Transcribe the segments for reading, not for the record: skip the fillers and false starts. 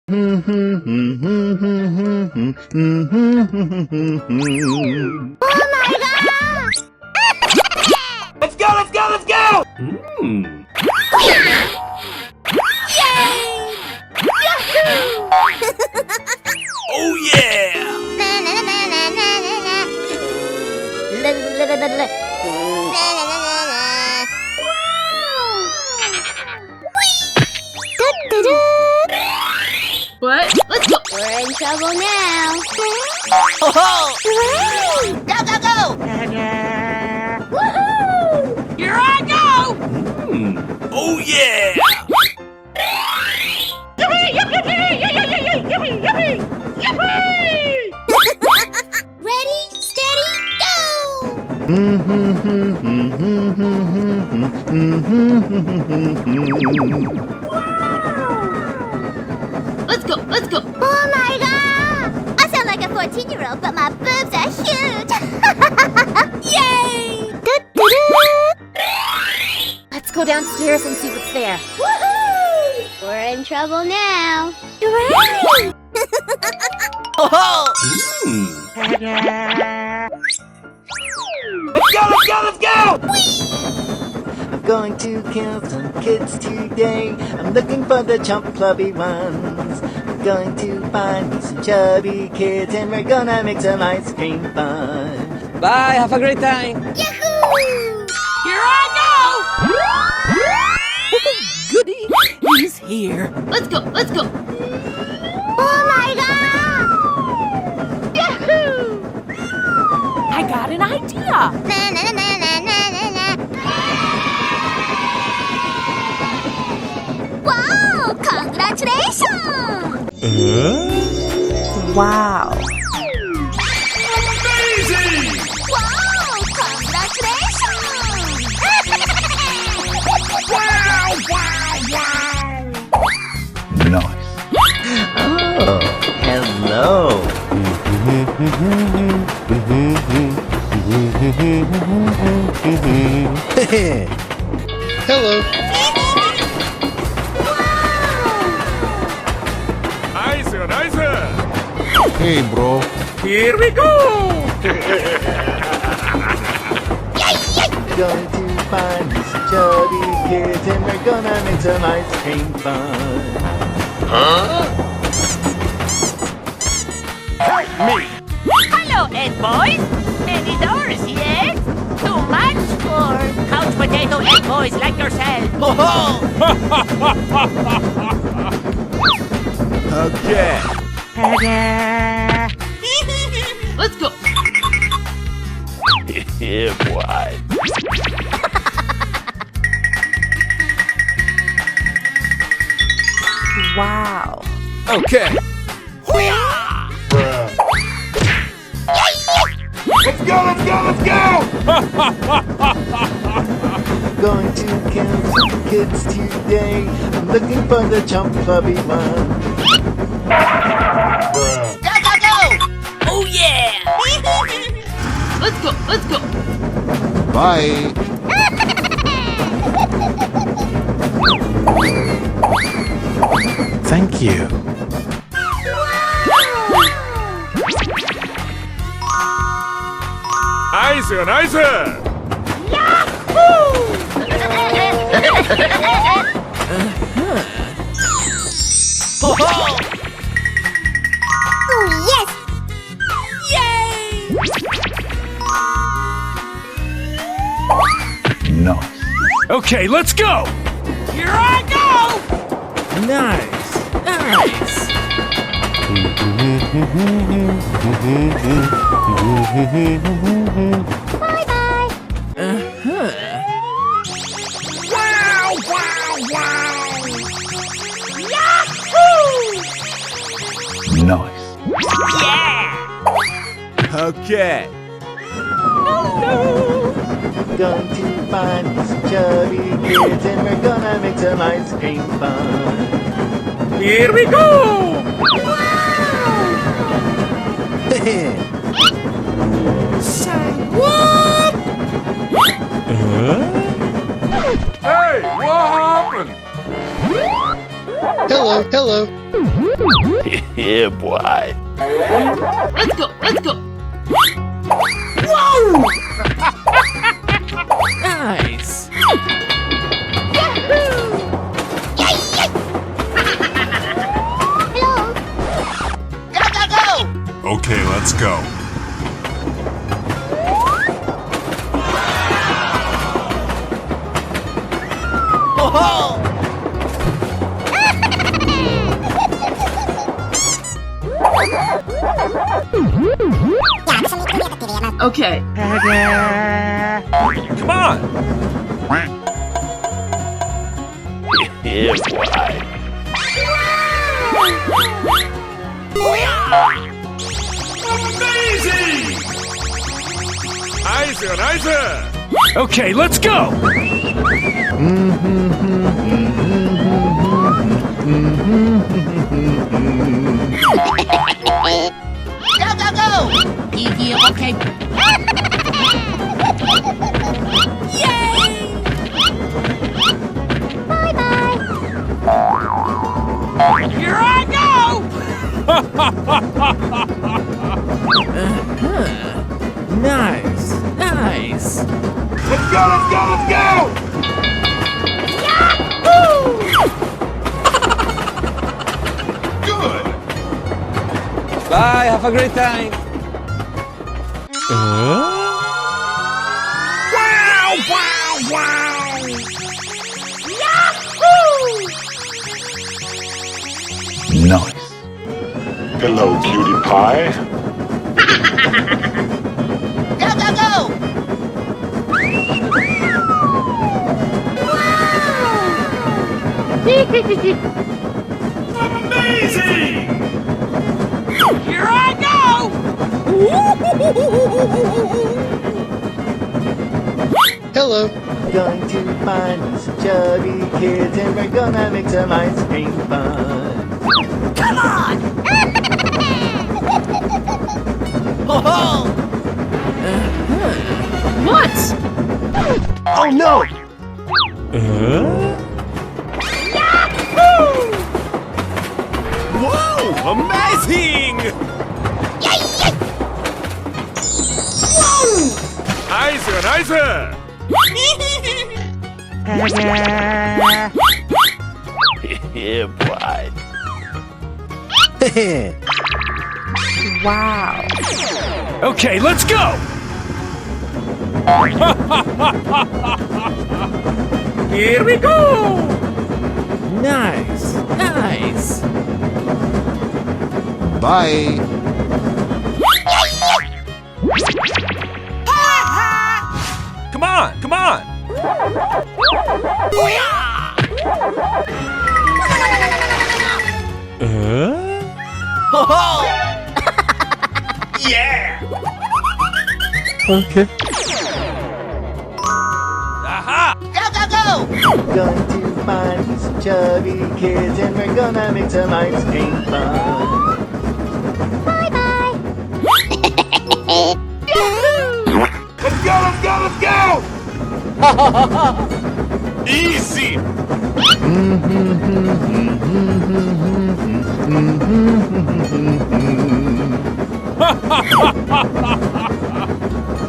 Let's go, let's go, let's go! Oh yeah! What? Let's go! We're in trouble now. Oh-ho! Go, go, go! Woohoo! Here I go! Oh yeah! Ready, steady, go! Let's go! Let's go! Oh my god! I sound like a 14-year-old, but my boobs are huge! Yay! Let's go downstairs and see what's there. Woohoo! We're in trouble now. Hooray! Oh-ho! Let's go, let's go, let's go! I'm going to kill some kids today. I'm looking for the chump clubby ones. I'm going to find me some chubby kids, and we're gonna make some ice cream fun. Bye, have a great time. Yahoo! Here I go! Goody, he's here. Let's go! Let's go! Oh my god! Yahoo! I got an idea! Na na na na na na na. Wow! Congratulations! Wow! Amazing! Wow! Congratulations! Wow, wow, wow! Nice. Oh, hello. Hello. Nice, nice! Hey, bro. Here we go! Going to find me some chubby kids, and we're gonna make some ice cream fun. Hello, Ed boys. Any doors yet? Too much for couch potato egg boys like yourself. Oh-ho! Okay. Let's go! Yeah, boy. Wow! Okay. Let's go, let's go, let's go! Going to kill some kids today. I'm looking for the chump clubby one. Go, go, go! Oh yeah! Let's go! Let's go! Bye. Thank you. Nice, nice! Oh-ho! Oh, yes! Nice. Okay, let's go! Here I go! Nice, nice. Bye-bye! Wow, wow, wow! Nice. Okay. Going to find me some chubby kids, and we're gonna make some ice cream fun. Here we go! Say what? Hey, what happened? Hello. Yeah, boy. Let's go. Nice. Hello. Okay, let's go. Okay. Come on. Yeah, boy. Amazing! Nice. Okay, let's go. Yeah, okay. Here I go. Nice. Let's go. Good. Bye, have a great time. Wow. Nice. Hello, cutie pie. Amazing! Here I go. Hello. Going to find some chubby kids and we're gonna make some ice cream fun. Come on! What? Oh no! Whoa! Amazing! Nice! Yeah, boy. Wow. Okay, let's go! Here we go! Nice. Bye. Come on! Yeah! Okay. Aha! Going to find some chubby kids and we're gonna make some ice cream fun. Bye-bye. Let's go! Easy!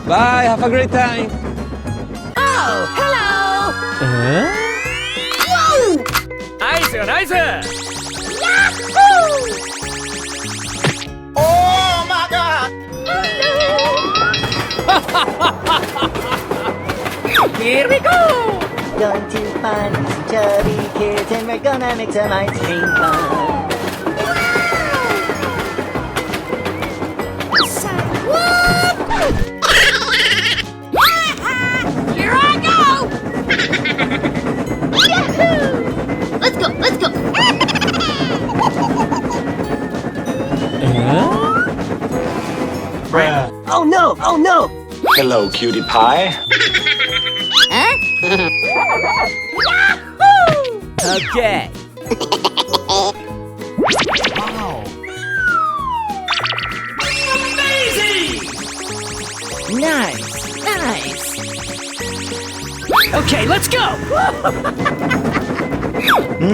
Bye, have a great time. Oh, hello! Nice! Oh my god! Here we go. Going to find some chubby kids and we're gonna make some ice cream fun. Here I go. Let's go. Oh no! Hello, cutie pie. Okay. Amazing! Nice. Okay, let's go! ナ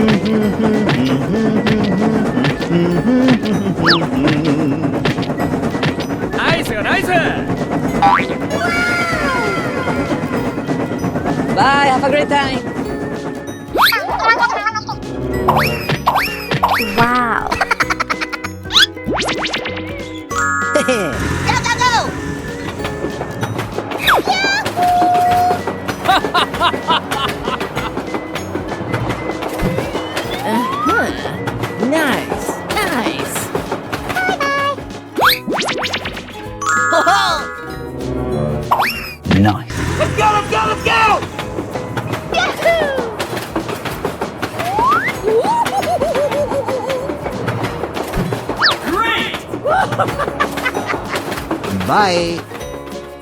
イスよナイス Bye, have a great time. Wow. Go, go, go! Nice, nice. Nice. Let's go let's go let's go Great! Bye.